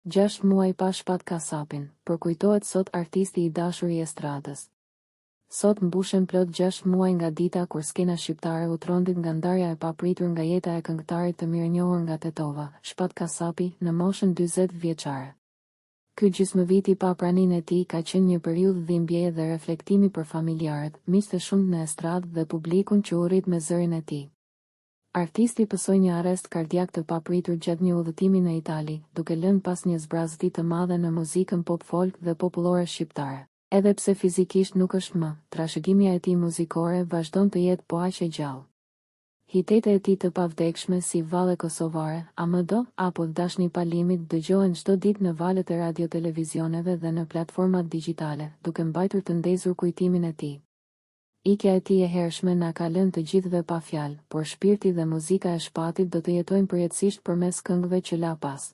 6 muaj pa Shpat Kasapin, përkujtohet sot artisti i dashur i estradës. Sot mbushen plot 6 muaj nga dita kur skena shqiptare u trondit nga ndarja e papritur nga jeta e këngëtarit të mirënjohur nga Tetova, Shpat Kasapi, në moshën 40 vjeçare. Ky gjysmëviti pa praninë e tij ka qenë një periudhë dhimbjeje dhe reflektimi për familjarët, miq të shumt në estradë dhe publikun që u rrit me zërin e tij. Artisti pësoi një arrest kardiak të papritur gjatë një udhëtimi në Itali, duke lënë pas një zbrazëti të madhe në muzikën pop folk dhe popullore shqiptare. Edhe pse fizikisht nuk është më, trashëgimia e tij muzikore vazhdon të jetë po aq e gjallë. Hitet e tij të pavdekshme si Valle Kosovare, AMDO apo Dashni pa limit dëgjohen çdo ditë në valët e radio-televizioneve dhe në platformat digjitale, duke mbajtur të ndezur kujtimin e tij. Ikja e tij e hershme na ka lënë të gjithëve pa fjalë, por shpirti dhe muzika e Shpatit do të jetojnë përjetësisht përmes këngëve që la pas.